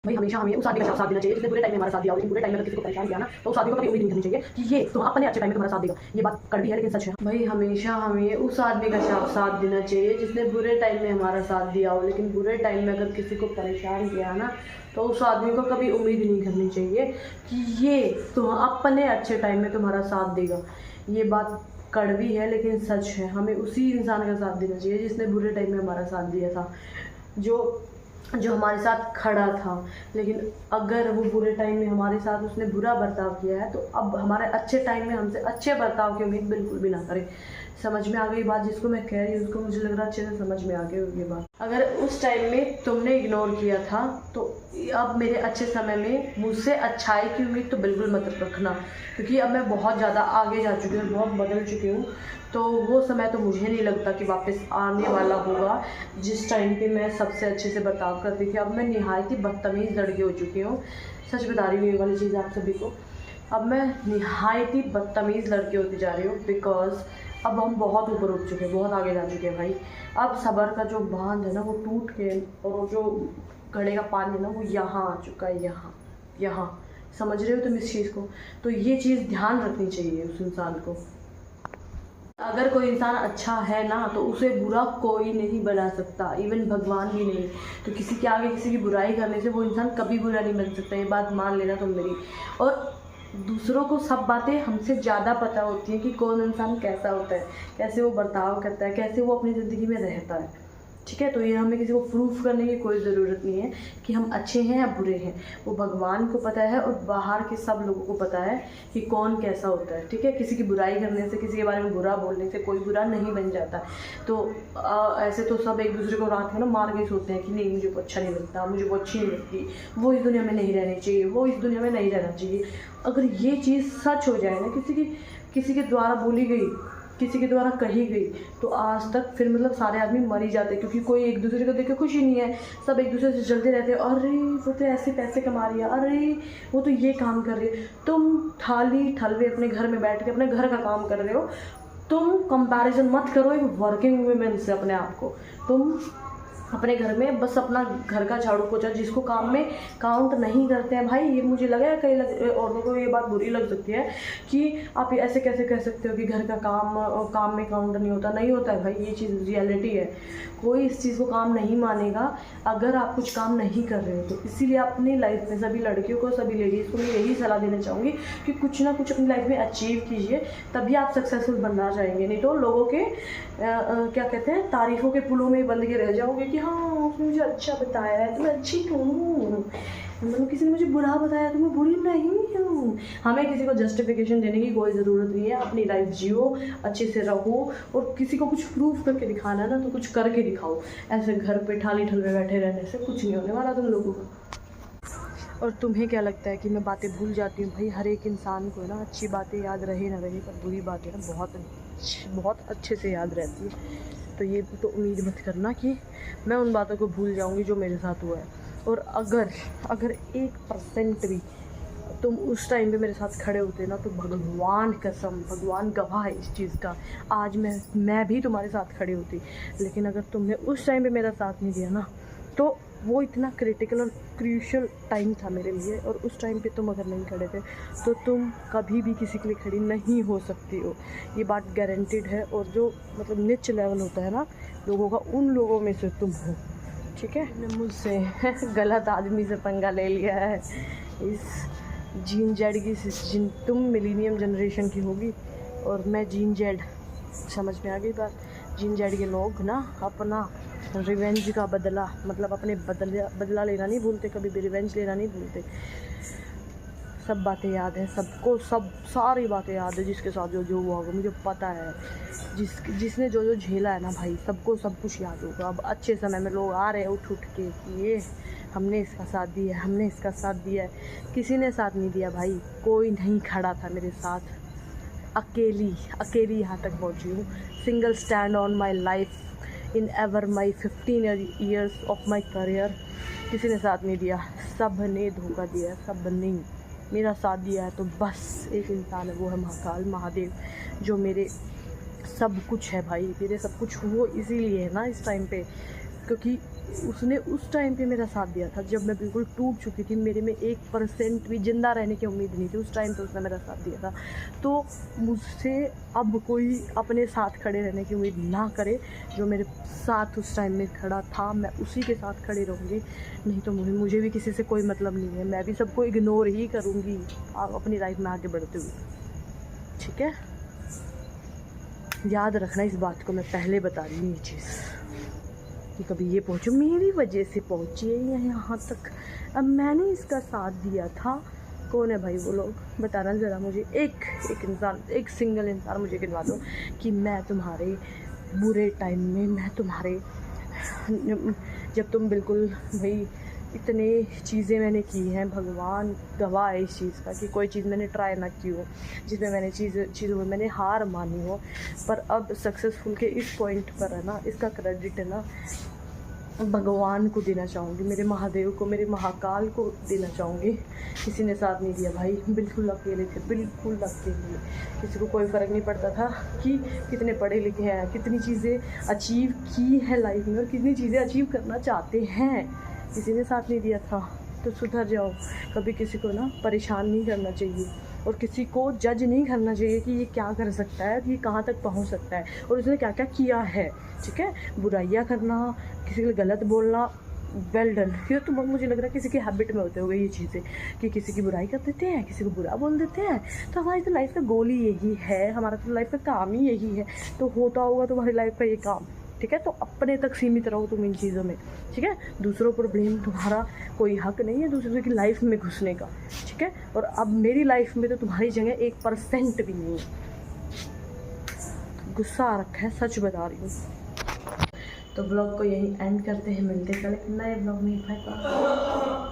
भाई हमेशा हमें उस आदमी का साथ देना चाहिए जिसने बुरे टाइम में हमारा साथ दिया हो, लेकिन बुरे टाइम में अगर किसी को परेशान किया ना तो उस आदमी को कभी उम्मीद नहीं करनी चाहिए कि ये तो अपने अच्छे टाइम में तुम्हारा साथ देगा। ये बात कड़वी है लेकिन सच है। भाई हमेशा हमें उस आदमी का साथ देना चाहिए जिसने बुरे टाइम में हमारा साथ दिया हो, लेकिन बुरे टाइम में अगर किसी को परेशान किया ना तो उस आदमी को कभी उम्मीद नहीं करनी चाहिए कि ये तो अपने अच्छे टाइम में तुम्हारा साथ देगा। ये बात कड़वी है लेकिन सच है। हमें उसी इंसान का साथ देना चाहिए जिसने बुरे टाइम में हमारा साथ दिया था, जो हमारे साथ खड़ा था। लेकिन अगर वो बुरे टाइम में हमारे साथ उसने बुरा बर्ताव किया है तो अब हमारे अच्छे टाइम में हमसे अच्छे बर्ताव की उम्मीद बिल्कुल भी ना करें। समझ में आ गई बात जिसको मैं कह रही हूँ उसको, मुझे लग रहा है अच्छे से समझ में आ गई होगी बात। अगर उस टाइम में तुमने इग्नोर किया था तो अब मेरे अच्छे समय में मुझसे अच्छाई की उम्मीद तो बिल्कुल मत रखना, क्योंकि अब मैं बहुत ज़्यादा आगे जा चुकी हूँ, बहुत बदल चुकी हूँ। तो वो समय तो मुझे नहीं लगता कि वापस आने वाला होगा जिस टाइम पे मैं सबसे अच्छे से बर्ताव करती थी। अब मैं निहायत ही बदतमीज़ लड़की हो चुकी हूँ, सच बता रही हूँ ये वाली चीज़ आप सभी को। अब मैं निहायत ही बदतमीज़ लड़की होती जा रही हूँ, बिकॉज अब हम बहुत ऊपर उठ चुके हैं, बहुत आगे जा चुके हैं भाई। अब सब्र का जो बांध है ना वो टूट के, और वो जो घड़े का पानी है ना वो यहाँ आ चुका है, यहाँ समझ रहे हो तुम इस चीज़ को? तो ये चीज़ ध्यान रखनी चाहिए उस इंसान को। अगर कोई इंसान अच्छा है ना तो उसे बुरा कोई नहीं बना सकता, इवन भगवान भी नहीं। तो किसी के आगे किसी की बुराई करने से वो इंसान कभी बुरा नहीं बन सकता, ये बात मान लेना तुम मेरी। और दूसरों को सब बातें हमसे ज़्यादा पता होती हैं कि कौन इंसान कैसा होता है, कैसे वो बर्ताव करता है, कैसे वो अपनी ज़िंदगी में रहता है। ठीक है, तो ये हमें किसी को प्रूफ करने की कोई ज़रूरत नहीं है कि हम अच्छे हैं या बुरे हैं। वो भगवान को पता है और बाहर के सब लोगों को पता है कि कौन कैसा होता है। ठीक है, किसी की बुराई करने से, किसी के बारे में बुरा बोलने से कोई बुरा नहीं बन जाता। तो ऐसे तो सब एक दूसरे को रात में ना मार के सोचते हैं कि नहीं मुझे वो अच्छा नहीं लगता, मुझे वो अच्छी नहीं लगती, वो इस दुनिया में नहीं रहनी चाहिए, वो इस दुनिया में नहीं रहना चाहिए। अगर ये चीज़ सच हो जाए ना किसी के द्वारा बोली गई, किसी के द्वारा कही गई, तो आज तक फिर मतलब सारे आदमी मर ही जाते, क्योंकि कोई एक दूसरे को देख के खुशी नहीं है। सब एक दूसरे से जलते रहते हैं, अरे वो तो ऐसे पैसे कमा रही है, अरे वो तो ये काम कर रही है। तुम थाली ठलवे अपने घर में बैठ के अपने घर का काम कर रहे हो। तुम कंपैरिजन मत करो एक वर्किंग वुमेन से अपने आप को। तुम अपने घर में बस अपना घर का झाड़ू पोछा, जिसको काम में काउंट नहीं करते हैं भाई। ये मुझे लगा है कई औरतों को ये बात बुरी लग सकती है कि आप ऐसे कैसे कह सकते हो कि घर का काम में काउंट नहीं होता। नहीं होता है भाई, ये चीज़ रियलिटी है। कोई इस चीज़ को काम नहीं मानेगा अगर आप कुछ काम नहीं कर रहे हो। तो इसीलिए अपनी लाइफ में सभी लड़कियों को, सभी लेडीज़ को मैं यही सलाह देना चाहूँगी कि कुछ ना कुछ अपनी लाइफ में अचीव कीजिए, तभी आप सक्सेसफुल बनना चाहेंगे। नहीं तो लोगों के क्या कहते हैं, तारीफ़ों के पुलों में बंद के रह जाओगे कि हाँ उसने मुझे अच्छा बताया है तो मैं अच्छी हूँ, मतलब किसी ने मुझे बुरा बताया तो मैं बुरी नहीं हूँ। हमें किसी को जस्टिफिकेशन देने की कोई ज़रूरत नहीं है। अपनी लाइफ जियो, अच्छे से रहो, और किसी को कुछ प्रूफ करके दिखाना है ना तो कुछ करके दिखाओ। ऐसे घर पे ठाली ठलवे बैठे रहने से कुछ नहीं होने वाला तुम लोगों को। और तुम्हें क्या लगता है कि मैं बातें भूल जाती हूँ? भाई हर एक इंसान को ना अच्छी बातें याद रहे ना रहे, पर बुरी बातें ना बहुत अच्छे से याद रहती है। तो ये तो उम्मीद मत करना कि मैं उन बातों को भूल जाऊँगी जो मेरे साथ हुआ है। और अगर 1% भी तुम उस टाइम पे मेरे साथ खड़े होते ना तो भगवान कसम, भगवान गवाह है इस चीज़ का, आज मैं भी तुम्हारे साथ खड़ी होती। लेकिन अगर तुमने उस टाइम पे मेरा साथ नहीं दिया ना तो वो इतना क्रिटिकल और क्रूशियल टाइम था मेरे लिए, और उस टाइम पे तुम अगर नहीं खड़े थे तो तुम कभी भी किसी के लिए खड़ी नहीं हो सकती हो। ये बात गारंटेड है। और जो मतलब नीच लेवल होता है ना लोगों का, उन लोगों में से तुम हो। ठीक है, मुझसे गलत आदमी से पंगा ले लिया है। इस जीन जेड की तुम मिलीनियम जनरेशन की होगी और मैं जीन जेड, समझ में आ गई बात। जीन जेड के लोग ना अपना रिवेंज का बदला, मतलब अपने बदला लेना नहीं भूलते, कभी भी रिवेंज लेना नहीं भूलते। सब बातें याद है सबको, सारी बातें याद है जिसके साथ जो हुआ होगा, मुझे पता है। जिसने जो झेला है ना भाई, सबको सब कुछ याद होगा। अब अच्छे समय में लोग आ रहे हैं उठ के कि ये हमने इसका साथ दिया है, हमने इसका साथ दिया है। किसी ने साथ नहीं दिया भाई, कोई नहीं खड़ा था मेरे साथ। अकेली यहाँ तक पहुँची हूँ। Single stand on my life in ever my 15 years of my career. किसी ने साथ नहीं दिया, सब ने धोखा दिया, सब ने मेरा साथ दिया है तो बस एक इंसान है, वो है महाकाल महादेव, जो मेरे सब कुछ है भाई। मेरे सब कुछ वो इसीलिए है ना इस टाइम पे, क्योंकि उसने उस टाइम पे मेरा साथ दिया था जब मैं बिल्कुल टूट चुकी थी, मेरे में 1% भी ज़िंदा रहने की उम्मीद नहीं थी। उस टाइम पे उसने मेरा साथ दिया था। तो मुझसे अब कोई अपने साथ खड़े रहने की उम्मीद ना करे। जो मेरे साथ उस टाइम में खड़ा था, मैं उसी के साथ खड़ी रहूँगी। नहीं तो मुझे भी किसी से कोई मतलब नहीं है। मैं भी सबको इग्नोर ही करूँगी अपनी लाइफ में आगे बढ़ते हुए। ठीक है, याद रखना इस बात को। मैं पहले बता रही हूँ ये चीज़ कि कभी ये पहुँचो, मेरी वजह से पहुँची है यहाँ तक। अब मैंने इसका साथ दिया था। कौन है भाई वो लोग, बताना ज़रा मुझे। एक इंसान, एक सिंगल इंसान मुझे गिनवा दो कि मैं तुम्हारे बुरे टाइम में, मैं तुम्हारे, जब तुम बिल्कुल भाई इतने चीज़ें मैंने की हैं, भगवान गवाह है इस चीज़ का कि कोई चीज़ मैंने ट्राई ना की हो, जिसमें मैंने चीज़ों में मैंने हार मानी हो, पर अब सक्सेसफुल के इस पॉइंट पर है ना, इसका क्रेडिट है ना भगवान को देना चाहूँगी, मेरे महादेव को, मेरे महाकाल को देना चाहूँगी। किसी ने साथ नहीं दिया भाई, बिल्कुल अकेले थे, बिल्कुल अकेले। किसी को कोई फ़र्क नहीं पड़ता था कि कितने पढ़े लिखे हैं, कितनी चीज़ें अचीव की है लाइफ में और कितनी चीज़ें अचीव करना चाहते हैं। किसी ने साथ नहीं दिया था। तो सुधर जाओ। कभी किसी को ना परेशान नहीं करना चाहिए और किसी को जज नहीं करना चाहिए कि ये क्या कर सकता है, ये कहाँ तक पहुँच सकता है और उसने क्या क्या किया है। ठीक है, बुराइयाँ करना, किसी को गलत बोलना, वेल डन। ये तो मुझे लग रहा है किसी की हैबिट में होते हुए ये चीज़ें कि किसी की बुराई कर देते हैं, किसी को बुरा बोल देते हैं। तो हमारी तो लाइफ का गोल ही यही है, हमारा तो लाइफ का काम ही यही है। तो होता होगा तुम्हारी लाइफ का ये काम। ठीक है, तो अपने तक सीमित रहो तुम इन चीज़ों में। ठीक है, दूसरों पर ब्लेम, तुम्हारा कोई हक नहीं है दूसरों की लाइफ में घुसने का। ठीक है, और अब मेरी लाइफ में तो तुम्हारी जगह 1% भी नहीं है। गुस्सा आ रखा है, सच बता रही हूँ। तो ब्लॉग को यहीं एंड करते हैं, मिलते कल नए ब्लॉग में। Bye bye.